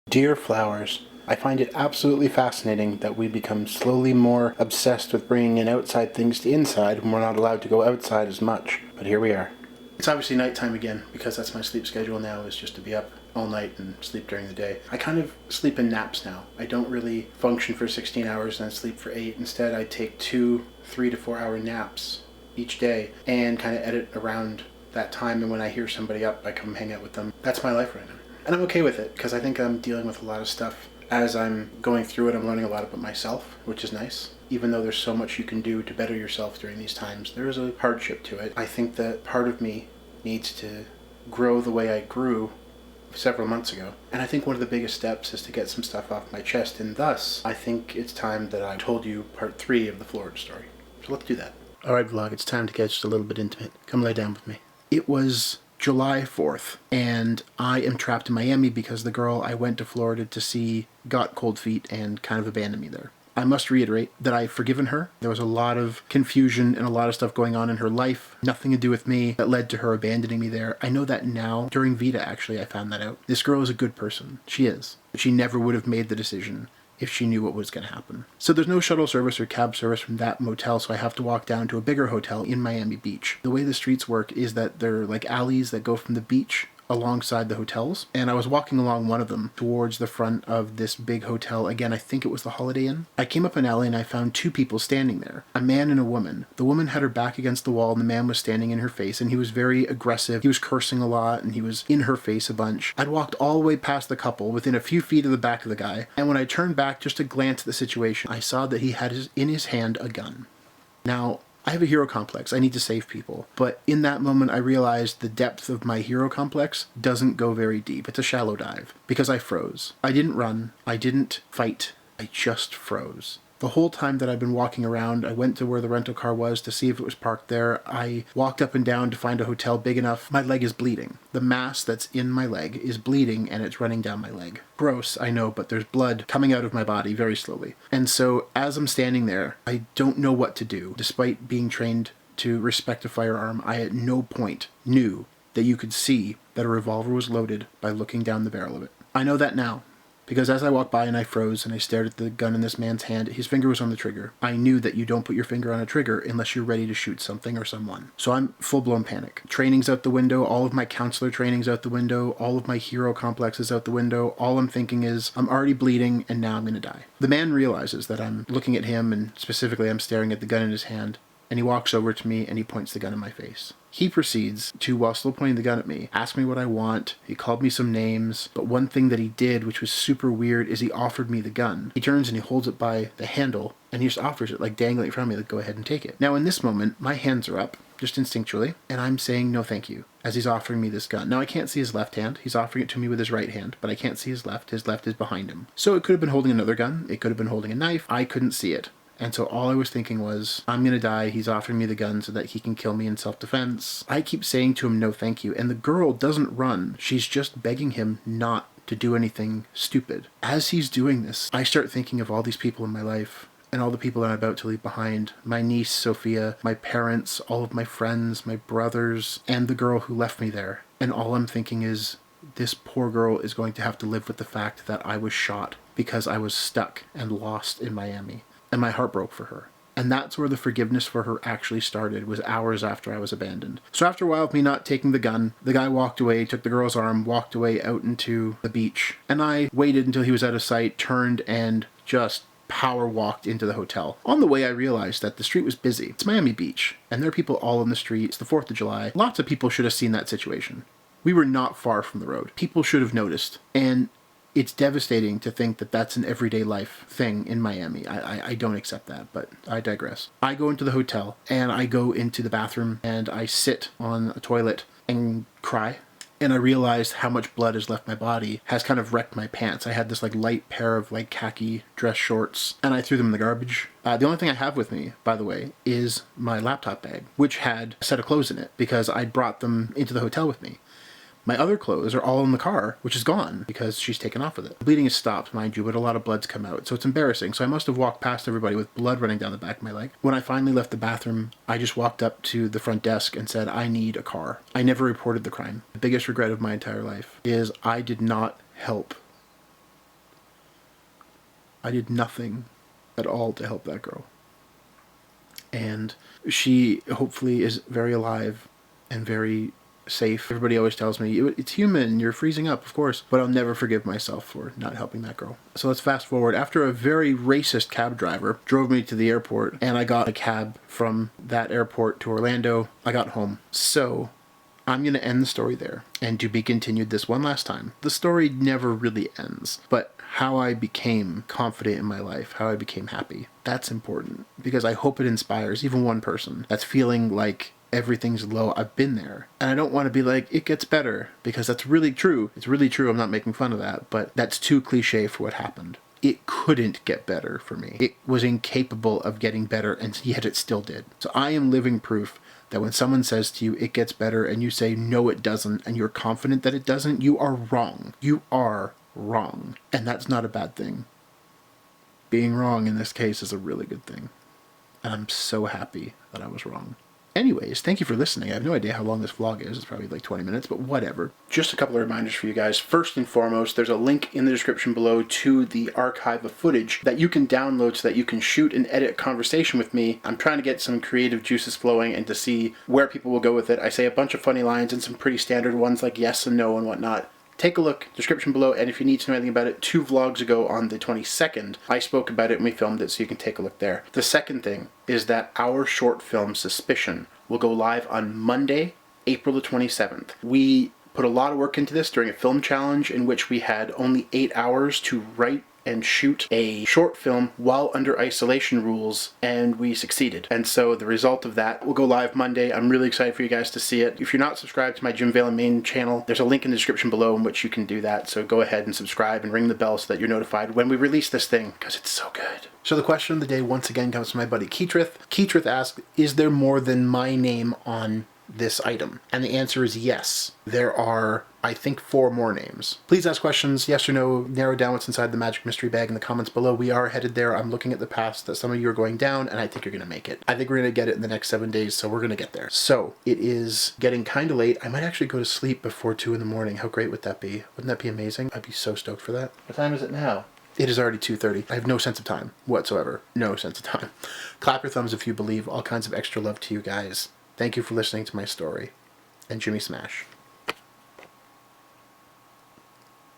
Dear flowers, I find it absolutely fascinating that we become slowly more obsessed with bringing in outside things to inside when we're not allowed to go outside as much. But here we are. It's obviously nighttime again, because that's my sleep schedule now, is just to be up all night and sleep during the day. I kind of sleep in naps now. I don't really function for 16 hours and then sleep for 8. Instead, I take 2 3 to 4 hour naps each day and kind of edit around that time, and when I hear somebody up, I come hang out with them. That's my life right now. And I'm okay with it, because I think I'm dealing with a lot of stuff. As I'm going through it, I'm learning a lot about myself, which is nice. Even though there's so much you can do to better yourself during these times, there is a hardship to it. I think that part of me needs to grow the way I grew several months ago. And I think one of the biggest steps is to get some stuff off my chest, and thus, I think it's time that I told you part 3 of the Florida story. So let's do that. Alright vlog, it's time to get just a little bit intimate. Come lay down with me. It was July 4th, and I am trapped in Miami because the girl I went to Florida to see got cold feet and kind of abandoned me there. I must reiterate that I've forgiven her. There was a lot of confusion and a lot of stuff going on in her life, nothing to do with me, that led to her abandoning me there. I know that now. During VEDA, actually, I found that out. This girl is a good person. She is. She never would have made the decision if she knew what was going to happen. So there's no shuttle service or cab service from that motel, so I have to walk down to a bigger hotel in Miami Beach. The way the streets work is that they're like alleys that go from the beach alongside the hotels, and I was walking along one of them towards the front of this big hotel. Again, I think it was the Holiday Inn. I came up an alley and I found 2 people standing there, a man and a woman. The woman had her back against the wall and the man was standing in her face, and he was very aggressive. He was cursing a lot and he was in her face a bunch. I'd walked all the way past the couple within a few feet of the back of the guy, and when I turned back just to glance at the situation, I saw that he had in his hand a gun. Now, I have a hero complex. I need to save people. But in that moment, I realized the depth of my hero complex doesn't go very deep. It's a shallow dive. Because I froze. I didn't run. I didn't fight. I just froze. The whole time that I've been walking around, I went to where the rental car was to see if it was parked there. I walked up and down to find a hotel big enough. My leg is bleeding. The mass that's in my leg is bleeding and it's running down my leg. Gross, I know, but there's blood coming out of my body very slowly. And so as I'm standing there, I don't know what to do. Despite being trained to respect a firearm, I at no point knew that you could see that a revolver was loaded by looking down the barrel of it. I know that now. Because as I walked by and I froze and I stared at the gun in this man's hand, his finger was on the trigger. I knew that you don't put your finger on a trigger unless you're ready to shoot something or someone. So I'm full-blown panic. Training's out the window, all of my counselor training's out the window, all of my hero complex is out the window. All I'm thinking is, I'm already bleeding and now I'm gonna die. The man realizes that I'm looking at him, and specifically I'm staring at the gun in his hand, and he walks over to me and he points the gun in my face. He proceeds to, while still pointing the gun at me, ask me what I want. He called me some names, but one thing that he did, which was super weird, is he offered me the gun. He turns and he holds it by the handle, and he just offers it, like dangling in front of me, like, go ahead and take it. Now in this moment, my hands are up, just instinctually, and I'm saying no thank you, as he's offering me this gun. Now I can't see his left hand. He's offering it to me with his right hand, but I can't see his left. His left is behind him. So it could have been holding another gun. It could have been holding a knife. I couldn't see it. And so all I was thinking was, I'm gonna die, he's offering me the gun so that he can kill me in self-defense. I keep saying to him, no thank you, and the girl doesn't run. She's just begging him not to do anything stupid. As he's doing this, I start thinking of all these people in my life, and all the people that I'm about to leave behind. My niece, Sophia, my parents, all of my friends, my brothers, and the girl who left me there. And all I'm thinking is, this poor girl is going to have to live with the fact that I was shot because I was stuck and lost in Miami. And my heart broke for her. And that's where the forgiveness for her actually started, was hours after I was abandoned. So after a while of me not taking the gun, the guy walked away, took the girl's arm, walked away out into the beach. And I waited until he was out of sight, turned, and just power walked into the hotel. On the way, I realized that the street was busy. It's Miami Beach, and there are people all in the street. It's the 4th of July. Lots of people should have seen that situation. We were not far from the road. People should have noticed. And it's devastating to think that that's an everyday life thing in Miami. I don't accept that, but I digress. I go into the hotel, and I go into the bathroom, and I sit on a toilet and cry. And I realized how much blood has left my body has kind of wrecked my pants. I had this like light pair of like khaki dress shorts, and I threw them in the garbage. The only thing I have with me, by the way, is my laptop bag, which had a set of clothes in it because I'd brought them into the hotel with me. My other clothes are all in the car, which is gone because she's taken off with it. The bleeding has stopped, mind you, but a lot of blood's come out, so it's embarrassing. So I must have walked past everybody with blood running down the back of my leg. When I finally left the bathroom, I just walked up to the front desk and said, I need a car. I never reported the crime. The biggest regret of my entire life is I did not help I did nothing at all to help that girl. And she hopefully is very alive and very safe. Everybody always tells me, it's human, you're freezing up, of course, but I'll never forgive myself for not helping that girl. So let's fast forward. After a very racist cab driver drove me to the airport, and I got a cab from that airport to Orlando, I got home. So I'm going to end the story there, and to be continued this one last time. The story never really ends, but how I became confident in my life, how I became happy, that's important, because I hope it inspires even one person that's feeling like everything's low. I've been there, and I don't want to be like, it gets better, because that's really true. It's really true. I'm not making fun of that, but that's too cliche for what happened. It couldn't get better for me. It was incapable of getting better, and yet it still did. So I am living proof that when someone says to you, it gets better, and you say, no, it doesn't, and you're confident that it doesn't, you are wrong. You are wrong. And that's not a bad thing. Being wrong in this case is a really good thing. And I'm so happy that I was wrong. Anyways, thank you for listening. I have no idea how long this vlog is. It's probably like 20 minutes, but whatever. Just a couple of reminders for you guys. First and foremost, there's a link in the description below to the archive of footage that you can download so that you can shoot and edit a conversation with me. I'm trying to get some creative juices flowing and to see where people will go with it. I say a bunch of funny lines and some pretty standard ones like yes and no and whatnot. Take a look, description below, and if you need to know anything about it, 2 vlogs ago on the 22nd, I spoke about it and we filmed it, so you can take a look there. The second thing is that our short film, Suspicion, will go live on Monday, April the 27th. We put a lot of work into this during a film challenge in which we had only 8 hours to write and shoot a short film while under isolation rules, and we succeeded. And so the result of that will go live Monday. I'm really excited for you guys to see it. If you're not subscribed to my Jim Valen main channel, there's a link in the description below in which you can do that. So go ahead and subscribe and ring the bell so that you're notified when we release this thing, because it's so good. So the question of the day once again comes from my buddy Keetrith. Keetrith asked, is there more than my name on this item? And the answer is yes. There are, I think, 4 more names. Please ask questions, yes or no, narrow down what's inside the magic mystery bag in the comments below. We are headed there. I'm looking at the paths that some of you are going down, and I think you're going to make it. I think we're going to get it in the next 7 days, so we're going to get there. So it is getting kind of late. I might actually go to sleep before 2 in the morning. How great would that be? Wouldn't that be amazing? I'd be so stoked for that. What time is it now? It is already 2:30. I have no sense of time whatsoever. No sense of time. Clap your thumbs if you believe. All kinds of extra love to you guys. Thank you for listening to my story. And Jimmy Smash.